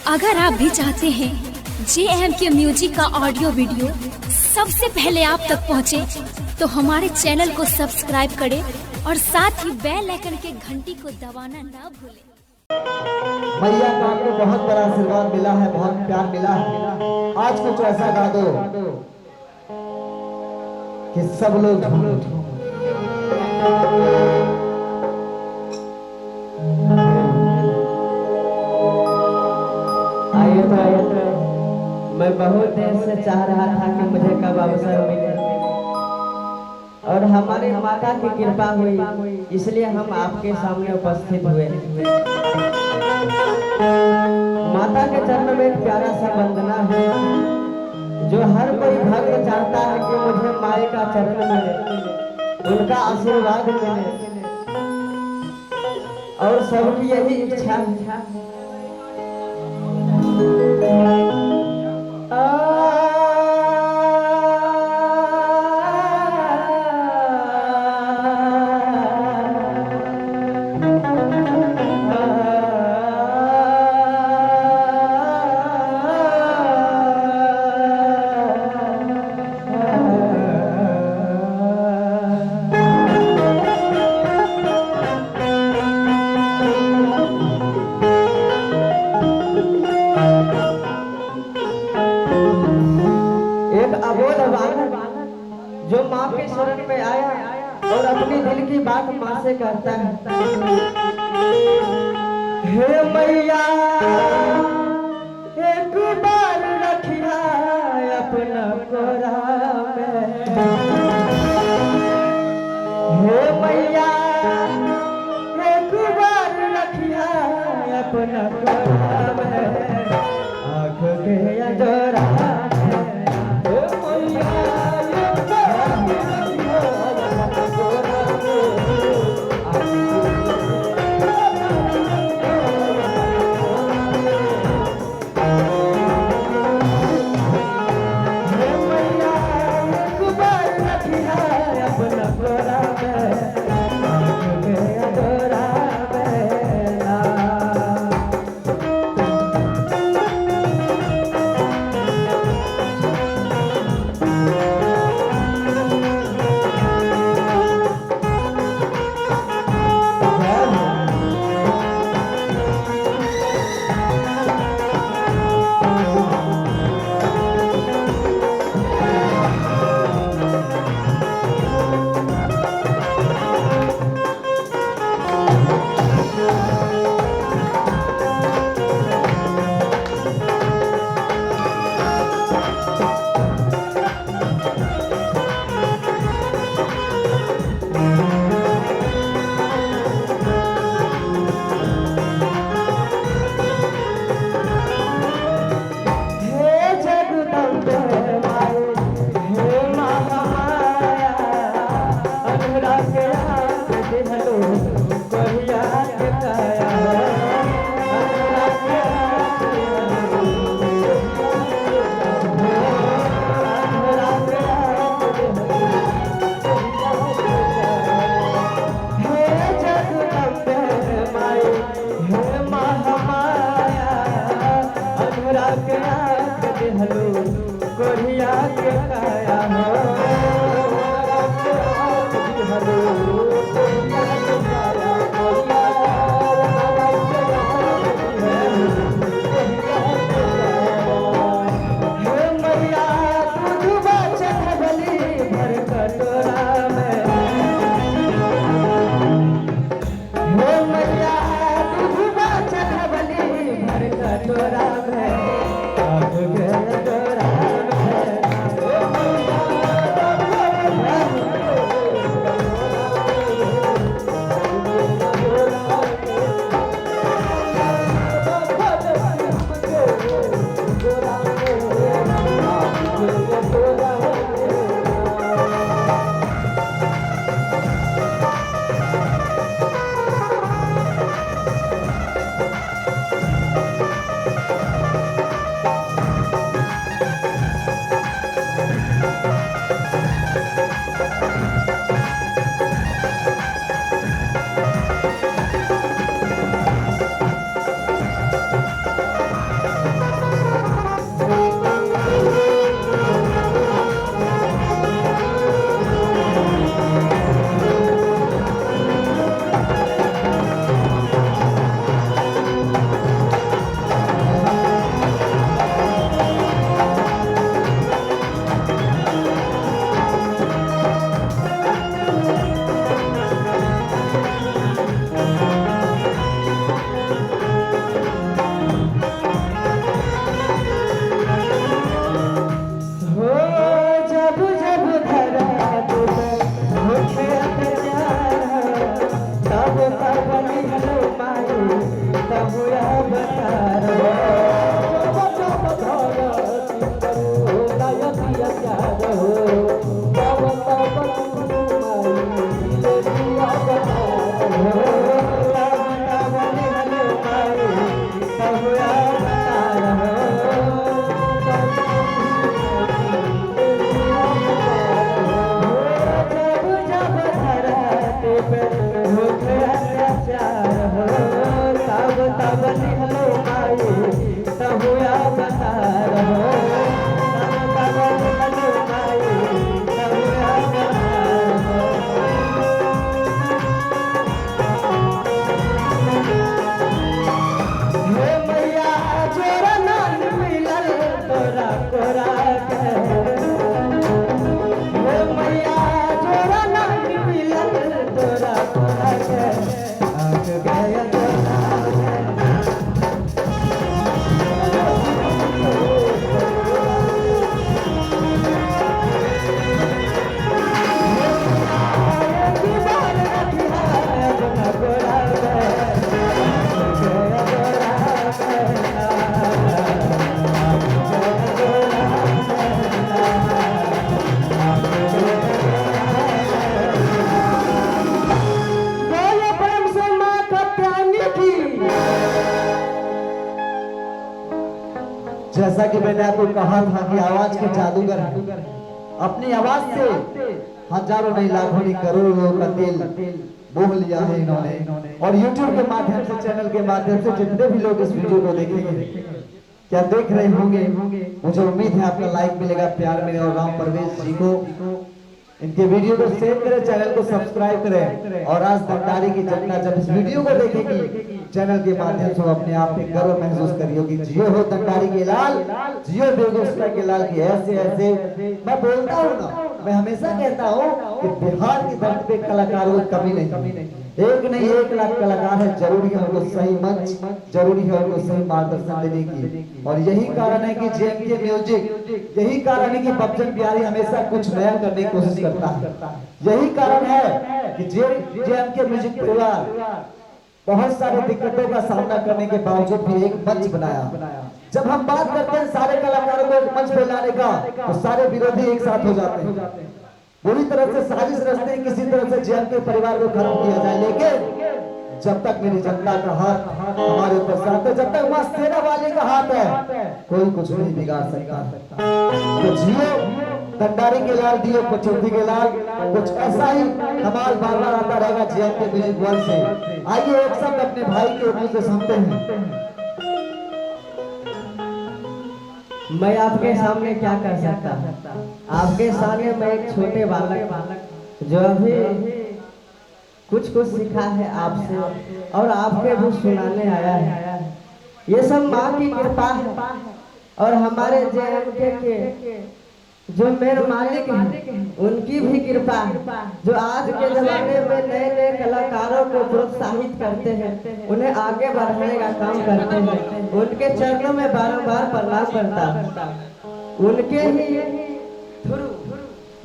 अगर आप भी चाहते हैं JMK म्यूजिक का ऑडियो वीडियो सबसे पहले आप तक पहुंचे, तो हमारे चैनल को सब्सक्राइब करें और साथ ही बेल आइकन के घंटी को दबाना ना भूलें। भैया का आपको बहुत बड़ा आशीर्वाद मिला है, बहुत प्यार मिला है। आज कुछ ऐसा गा दो कि सब लोग झूम उठें। मैं बहुत देर से चाह रहा था कि मुझे कब अवसर मिले और हमारे माता की कृपा हुई, इसलिए हम आपके सामने उपस्थित हुए। माता के चरण में एक प्यारा सा वंदना है, जो हर कोई भक्त चाहता है कि मुझे माई का चरण मिले, उनका आशीर्वाद मिले, और सबकी यही इच्छा है। जो माँ के शरण में आया और अपनी दिल की बात माँ से करता है, हे मैया एक बार रखिया अपना कोरा में, हे मैया एक बार रखिया अपना कोरा में, आँख के अंजोरा जैसा कि मैंने आपको कहा था कि आवाज के जादूगर हैं। अपनी आवाज से हजारों नहीं लाखों नहीं करोड़ों का दिल मोह लिया है इन्होंने। और YouTube के माध्यम से, चैनल के माध्यम से जितने भी लोग इस वीडियो को देखेंगे, क्या देख रहे होंगे, मुझे उम्मीद है आपका लाइक मिलेगा, प्यार मिलेगा। और राम परवेश जी को, इनके वीडियो को शेयर करें, चैनल को सब्सक्राइब करें। और आज दमदारी की जनता जब इस वीडियो को देखेगी चैनल के माध्यम से, अपने आप पे गर्व महसूस करी होगी। जियो हो दमदारी के लाल, जियो बेगूसराय के लाल की ऐसे ऐसे। मैं बोलता हूँ ना, मैं हमेशा कहता हूँ कि बिहार की धरती पे कलाकारों की कमी नहीं, एक नहीं 1 लाख कलाकार है। जरूरी है उनको सही मंच, जरूरी है उनको सही मार्गदर्शन देने की। और यही कारण है कि जेएमके म्यूजिक, यही कारण है कि बच्चन बिहारी हमेशा कुछ नया करने की कोशिश करता है। यही कारण है कि जेएमके म्यूजिक परिवार बहुत सारे दिक्कतों का सामना करने के बावजूद भी एक मंच बनाया। जब हम बात करते हैं सारे कलाकारों को एक मंच पे लाने का, तो सारे विरोधी एक साथ हो जाते हैं, पूरी तरह से साजिश रचते हैं किसी तरह से जेएमके परिवार को खत्म किया जाए। लेकिन जब तक मेरी जनता का हाथ हमारे ऊपर साथ है, जब तक मां सेना वाले का हाथ है, कोई कुछ नहीं बिगाड़ सकता। तो जियो दमदारी के लाल, दियो पचौती के लाल, कुछ ऐसा ही कमाल बार बार आता रहेगा जेएमके म्यूजिक वर्ल्ड से। आइए एक शब्द अपने भाई के मुंह से सुनते हैं। मैं आपके सामने क्या कर सकता हूँ? आपके सामने मैं एक छोटे बालक जो अभी कुछ सीखा है आपसे और आपके भी सुनाने आया है। ये सब माँ की कृपा है और हमारे जेएमके के जो मेरे मालिक हैं उनकी भी कृपा है, जो आज के जमाने में नए नए कलाकारों को प्रोत्साहित करते हैं, उन्हें आगे बढ़ाने का काम करते हैं। उनके चरणों में बारंबार प्रणाम करता हूं। उनके ही थ्रू